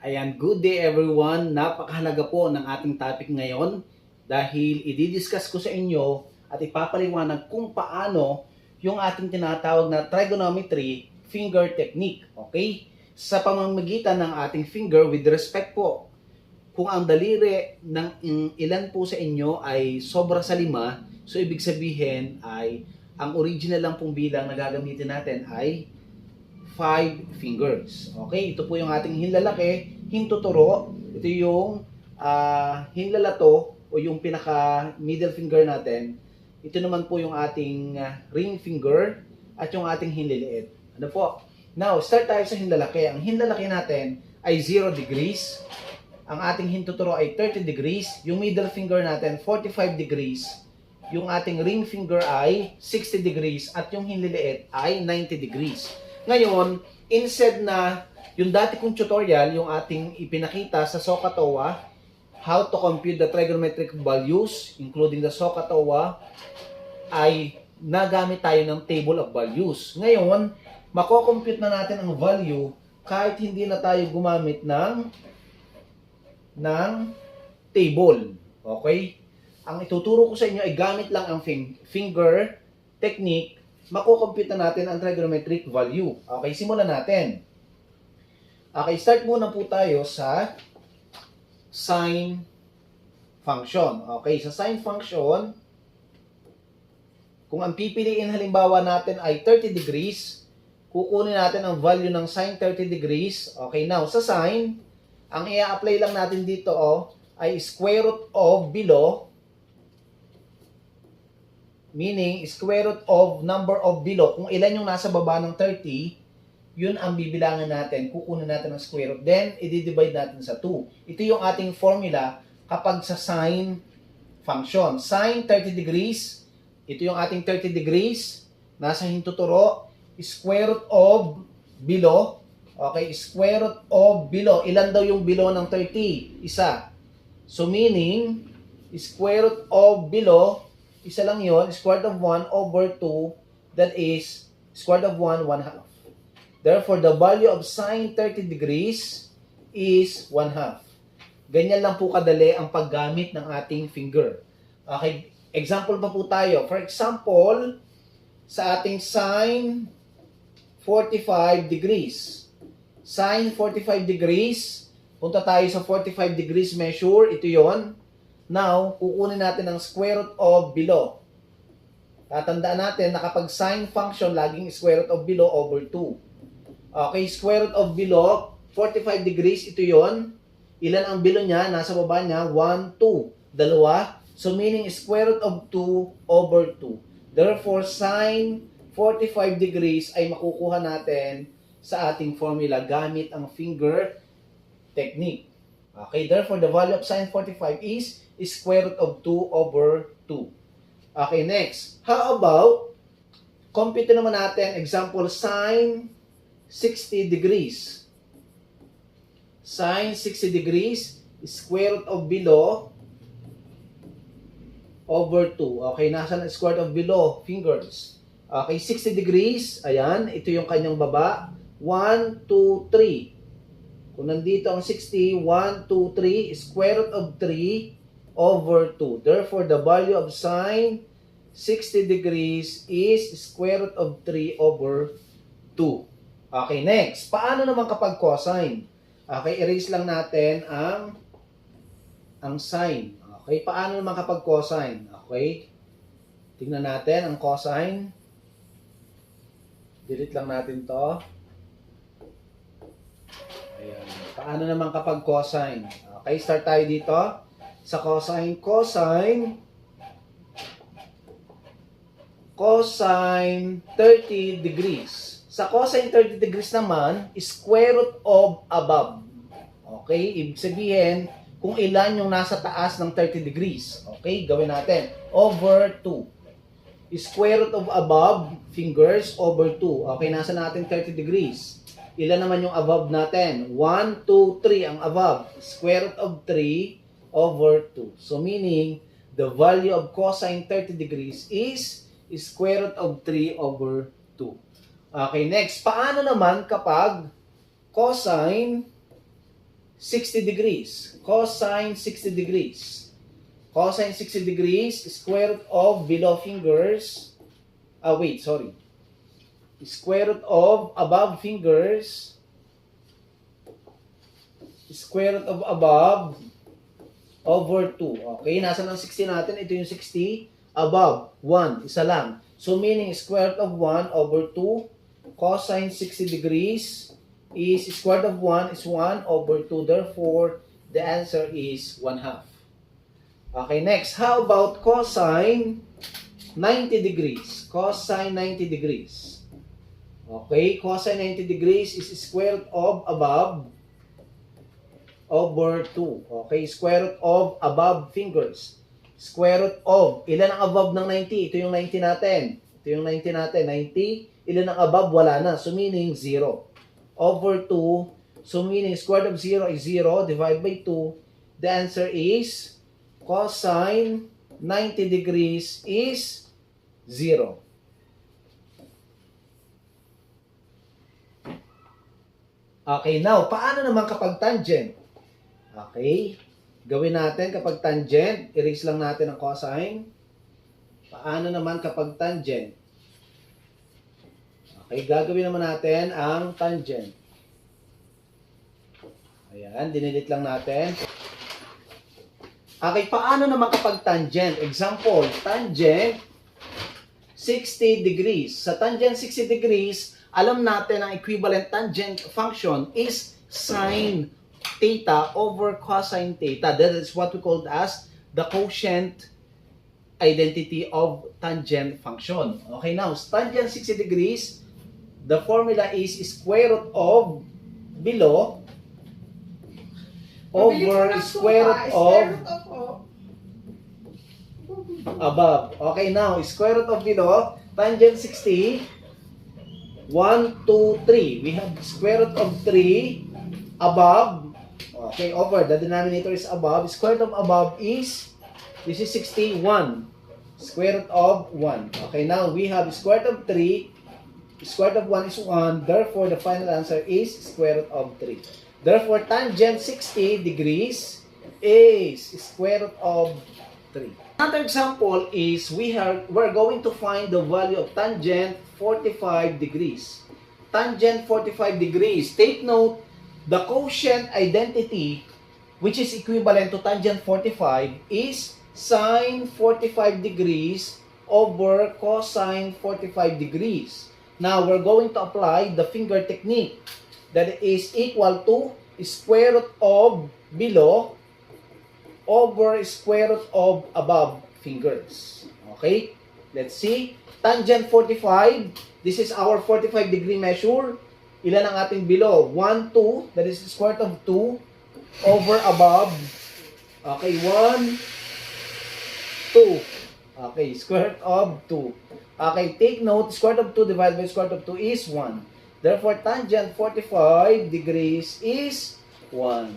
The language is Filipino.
Ayan, good day everyone. Napakahalaga po ng ating topic ngayon dahil i-discuss ko sa inyo at ipapaliwanag kung paano yung ating tinatawag na trigonometry finger technique. Okay? Sa pamamagitan ng ating finger with respect po, kung ang daliri ng ilan po sa inyo ay sobra sa 5, so ibig sabihin ay ang original lang pong bilang na gagamitin natin ay 5 fingers. Okay, ito po yung ating hinlalaki, hintuturo. Ito yung hinlalato o yung pinaka middle finger natin. Ito naman po yung ating ring finger at yung ating hinliliit. Ano po? Now, start tayo sa hinlalaki. Ang hinlalaki natin ay 0 degrees. Ang ating hintuturo ay 30 degrees. Yung middle finger natin, 45 degrees. Yung ating ring finger ay 60 degrees. At yung hinliliit ay 90 degrees. Ngayon, instead na yung dati kong tutorial, yung ating ipinakita sa SOHCAHTOA, how to compute the trigonometric values, including the SOHCAHTOA, ay nagamit tayo ng table of values. Ngayon, mako-compute na natin ang value kahit hindi na tayo gumamit ng table. Okay? Ang ituturo ko sa inyo ay gamit lang ang finger technique, mako-compute na natin ang trigonometric value. Okay, simulan natin. Okay, start muna po tayo sa sine function. Okay, sa sine function, kung ang pipiliin halimbawa natin ay 30 degrees, kukunin natin ang value ng sine 30 degrees. Okay, now, sa sine, ang i-apply lang natin dito ay square root of below, meaning square root of number of below. Kung ilan yung nasa baba ng 30, yun ang bibilangan natin. Kukunin natin ang square root. Then, i-divide natin sa 2. Ito yung ating formula kapag sa sine function. Sine 30 degrees. Ito yung ating 30 degrees. Nasa hintuturo. Square root of below. Okay, square root of below. Ilan daw yung below ng 30? Isa. So, meaning, square root of below, isa lang yun, square root of 1 over 2, that is, square root of 1, 1/2. Therefore, the value of sine 30 degrees is 1/2. Ganyan lang po kadali ang paggamit ng ating finger. Okay, example pa po tayo. For example, sa ating sine 45 degrees. Sine 45 degrees, punta tayo sa 45 degrees measure, ito yon. Now, kukunin natin ang square root of below. Tatandaan natin na kapag sine function, laging square root of below over 2. Okay, square root of below, 45 degrees, ito yon. Ilan ang below niya? Nasa baba niya, 1, 2. Dalawa. So, meaning square root of 2 over 2. Therefore, sine 45 degrees ay makukuha natin sa ating formula gamit ang finger technique. Okay, therefore, the value of sine 45 is square root of 2 over 2. Okay, next. How about, compute naman natin, example, sine 60 degrees. Sine 60 degrees, square root of below over 2. Okay, nasa na square root of below? Fingers. Okay, 60 degrees, ayan, ito yung kanyang baba. 1, 2, 3. Kung nandito ang 60, 1, 2, 3, square root of 3 over 2. Therefore, the value of sine 60 degrees is square root of 3 over 2. Okay, next. Paano naman kapag cosine? Okay, erase lang natin ang sine. Okay, paano naman kapag cosine? Okay, tingnan natin ang cosine. Delete lang natin to. Ayan. Paano naman kapag cosine? Okay, start tayo dito. Sa cosine, cosine 30 degrees. Sa cosine 30 degrees naman, square root of above. Okay, ibig sabihin, kung ilan yung nasa taas ng 30 degrees. Okay, gawin natin. Over 2. Square root of above, fingers, over 2. Okay, nasa natin 30 degrees. Ilan naman yung above natin? 1, 2, 3 ang above. Square root of 3 over 2. So meaning, the value of cosine 30 degrees is square root of 3 over 2. Okay, next. Paano naman kapag cosine 60 degrees. Cosine 60 degrees. Cosine 60 degrees, square root of below fingers. Square root of above fingers. Square root of above over 2. Okay, nasa ng 60 natin? Ito yung 60. Above, 1. Isa lang. So, meaning square root of 1 over 2. Cosine 60 degrees is square root of 1 is 1 over 2. Therefore, the answer is 1/2. Okay, next. How about cosine 90 degrees? Cosine 90 degrees. Okay, cosine 90 degrees is square root of above over 2. Okay, square root of above fingers. Square root of, ilan ang above ng 90? Ito yung 90 natin. Ito yung 90 natin. 90, ilan ang above? Wala na. So, meaning 0. Over 2. So, meaning square root of 0 is 0. Divide by 2. The answer is cosine 90 degrees is 0. Okay, now, paano naman kapag tangent? Okay, gawin natin kapag tangent, erase lang natin ang cosine. Paano naman kapag tangent? Okay, gagawin naman natin ang tangent. Ayan, dinilit lang natin. Okay, paano naman kapag tangent? Example, tangent 60 degrees. Sa tangent 60 degrees, alam natin ang equivalent tangent function is sine theta over cosine theta. That is what we call as the quotient identity of tangent function. Okay, now, tangent 60 degrees, the formula is square root of below over square root of above. Okay, now, square root of below, tangent 60, 1, 2, 3. We have square root of 3 above. Okay, over. The denominator is above. Square root of above is, this is 61. Square root of 1. Okay, now we have square root of 3. Square root of 1 is 1. Therefore, the final answer is square root of 3. Therefore, tangent 60 degrees is square root of 3. Another example is we're going to find the value of tangent 45 degrees. Tangent 45 degrees. Take note, the quotient identity, which is equivalent to tangent 45, is sine 45 degrees over cosine 45 degrees. Now, we're going to apply the finger technique that is equal to square root of below over square root of above fingers. Okay? Let's see. Tangent 45, this is our 45 degree measure. Ilan ang ating below? 1, 2, that is square root of 2 over above. Okay, 1, 2. Okay, square root of 2. Okay, take note, square root of 2 divided by square root of 2 is 1. Therefore, tangent 45 degrees is 1.